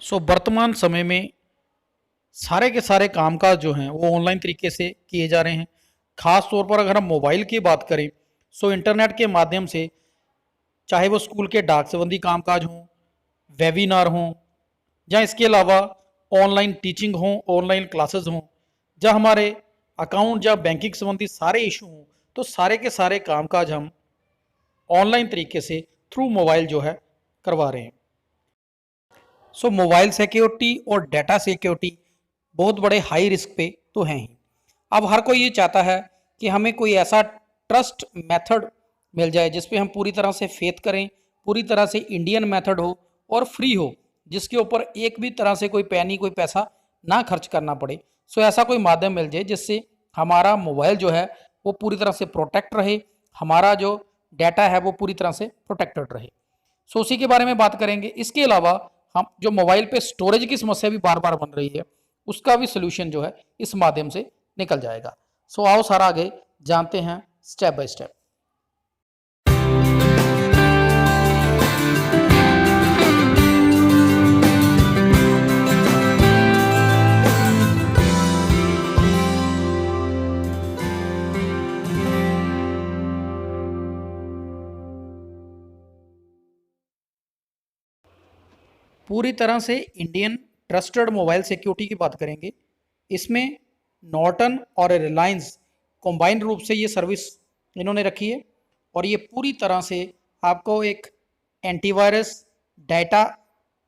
वर्तमान समय में सारे के सारे कामकाज जो हैं वो ऑनलाइन तरीके से किए जा रहे हैं। ख़ास तौर पर अगर हम मोबाइल की बात करें, इंटरनेट के माध्यम से चाहे वो स्कूल के डाक संबंधी कामकाज हों, वेबिनार हों, या इसके अलावा ऑनलाइन टीचिंग हों, ऑनलाइन क्लासेस हों, या हमारे अकाउंट या बैंकिंग संबंधी सारे इशू हों, तो सारे के सारे कामकाज हम ऑनलाइन तरीके से थ्रू मोबाइल जो है करवा रहे हैं। मोबाइल सिक्योरिटी और डाटा सिक्योरिटी बहुत बड़े हाई रिस्क पे तो हैं ही। अब हर कोई ये चाहता है कि हमें कोई ऐसा ट्रस्ट मेथड मिल जाए जिस पे हम पूरी तरह से फेथ करें, पूरी तरह से इंडियन मेथड हो और फ्री हो, जिसके ऊपर एक भी तरह से कोई पैनी कोई पैसा ना खर्च करना पड़े। ऐसा कोई माध्यम मिल जाए जिससे हमारा मोबाइल जो है वो पूरी तरह से प्रोटेक्ट रहे, हमारा जो डाटा है वो पूरी तरह से प्रोटेक्टेड रहे। उसी के बारे में बात करेंगे। इसके अलावा हम जो मोबाइल पे स्टोरेज की समस्या भी बार बार बन रही है, उसका भी सोल्यूशन जो है इस माध्यम से निकल जाएगा। आओ सारा आगे जानते हैं स्टेप बाय स्टेप। पूरी तरह से इंडियन ट्रस्टेड मोबाइल सिक्योरिटी की बात करेंगे। इसमें नॉर्टन और रिलायंस कंबाइंड रूप से ये सर्विस इन्होंने रखी है, और ये पूरी तरह से आपको एक एंटीवायरस, डाटा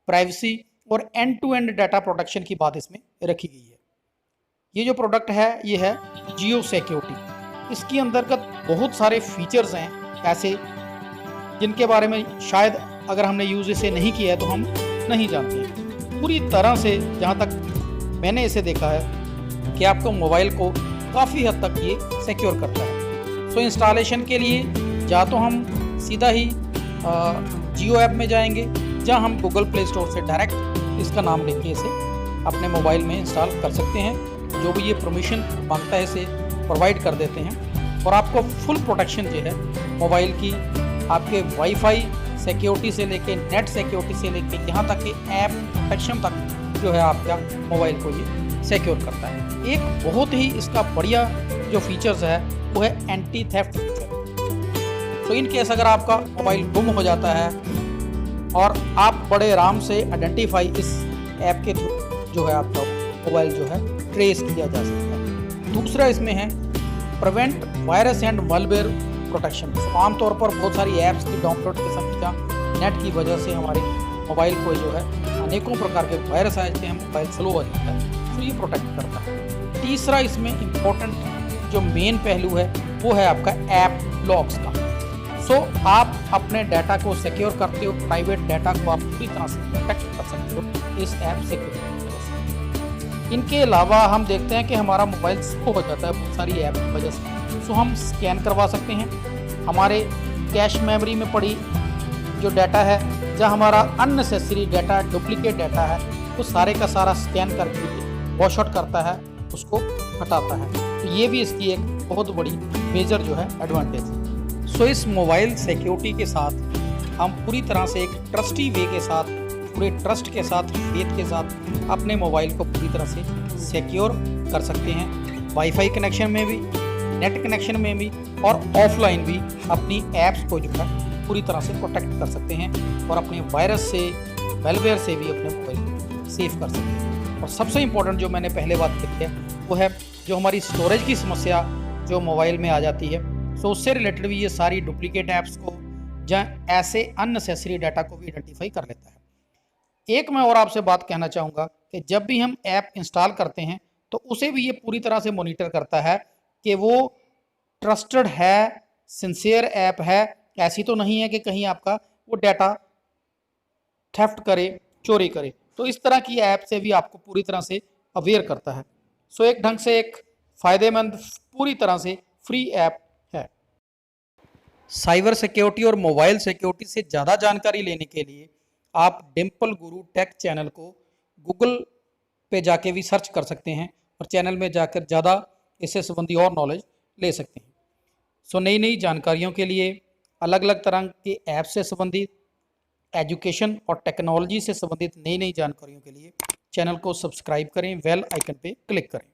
प्राइवेसी और end to end data protection की बात इसमें रखी गई है। ये जो प्रोडक्ट है ये है जियो सिक्योरिटी। इसके अंतर्गत बहुत सारे फीचर्स हैं ऐसे जिनके बारे में शायद अगर हमने यूज़ इसे नहीं किया है तो हम नहीं जानते। पूरी तरह से जहाँ तक मैंने इसे देखा है कि आपको मोबाइल को काफ़ी हद तक ये सिक्योर करता है। इंस्टॉलेशन के लिए या तो हम सीधा ही जियो ऐप में जाएंगे, या हम गूगल प्ले स्टोर से डायरेक्ट इसका नाम लिख के इसे अपने मोबाइल में इंस्टॉल कर सकते हैं। जो भी ये परमिशन मांगता है इसे प्रोवाइड कर देते हैं, और आपको फुल प्रोटेक्शन जो है मोबाइल की, आपके वाईफाई सिक्योरिटी से लेके नेट सिक्योरिटी से लेके यहाँ तक कि ऐप प्रोटेक्शन तक जो है आपका मोबाइल को ये सिक्योर करता है। एक बहुत ही इसका बढ़िया जो फीचर्स है वो है anti theft feature. In case अगर आपका मोबाइल गुम हो जाता है और आप बड़े आराम से आइडेंटिफाई इस ऐप के थ्रू जो है आपका मोबाइल जो है ट्रेस किया जा सकता है। दूसरा इसमें है prevent virus and malware protection. आमतौर पर बहुत सारी ऐप्स की डाउनलोड की संख्या नेट की वजह से हमारे मोबाइल को जो है अनेकों प्रकार के वायरस आ जाते हैं, मोबाइल स्लो हो जाता है, तो ये प्रोटेक्ट करता है। तीसरा इसमें इम्पोर्टेंट जो मेन पहलू है वो है आपका ऐप लॉक्स का। आप अपने डाटा को सिक्योर करते हो, प्राइवेट डाटा को आप पूरी तरह से प्रोटेक्ट कर सकते हो इस ऐप सिक्योरिटी। इनके अलावा हम देखते हैं कि हमारा मोबाइल स्लो हो जाता है बहुत सारी ऐप की वजह से, हम स्कैन करवा सकते हैं। हमारे कैश मेमोरी में पड़ी जो डाटा है, जहाँ हमारा अननेसेसरी डाटा, डुप्लीकेट डाटा है, वो सारे का सारा स्कैन करके वॉश आउट करता है, उसको हटाता है। तो ये भी इसकी एक बहुत बड़ी मेजर जो है एडवांटेज है। इस मोबाइल सिक्योरिटी के साथ हम पूरी तरह से एक ट्रस्टी वे के साथ, पूरे ट्रस्ट के साथ, फेथ के साथ अपने मोबाइल को पूरी तरह से सिक्योर कर सकते हैं। वाईफाई कनेक्शन में भी, नेट कनेक्शन में भी, और ऑफलाइन भी अपनी ऐप्स को जो है पूरी तरह से प्रोटेक्ट कर सकते हैं, और अपने वायरस से, मेलवेयर से भी अपने मोबाइल को सेव कर सकते हैं। और सबसे इम्पोर्टेंट जो मैंने पहले बात की है वो है जो हमारी स्टोरेज की समस्या जो मोबाइल में आ जाती है। उससे रिलेटेड भी ये सारी डुप्लीकेट ऐप्स को या ऐसे अननेसेसरी डाटा को भी आइडेंटिफाई कर लेता है। एक मैं और आपसे बात कहना चाहूँगा कि जब भी हम ऐप इंस्टॉल करते हैं तो उसे भी ये पूरी तरह से मॉनिटर करता है कि वो ट्रस्टेड है, सिंसियर ऐप है, ऐसी तो नहीं है कि कहीं आपका वो डाटा थेफ्ट करे, चोरी करे। तो इस तरह की ऐप से भी आपको पूरी तरह से अवेयर करता है। एक ढंग से एक फ़ायदेमंद, पूरी तरह से फ्री ऐप है। साइबर सिक्योरिटी और मोबाइल सिक्योरिटी से ज़्यादा जानकारी लेने के लिए आप डिम्पल गुरु टेक चैनल को गूगल पे जाके भी सर्च कर सकते हैं, और चैनल में जाकर ज़्यादा इससे संबंधी और नॉलेज ले सकते हैं। नई नई जानकारियों के लिए, अलग अलग तरह के ऐप से संबंधित, एजुकेशन और टेक्नोलॉजी से संबंधित नई नई जानकारियों के लिए चैनल को सब्सक्राइब करें, बेल आइकन पे क्लिक करें।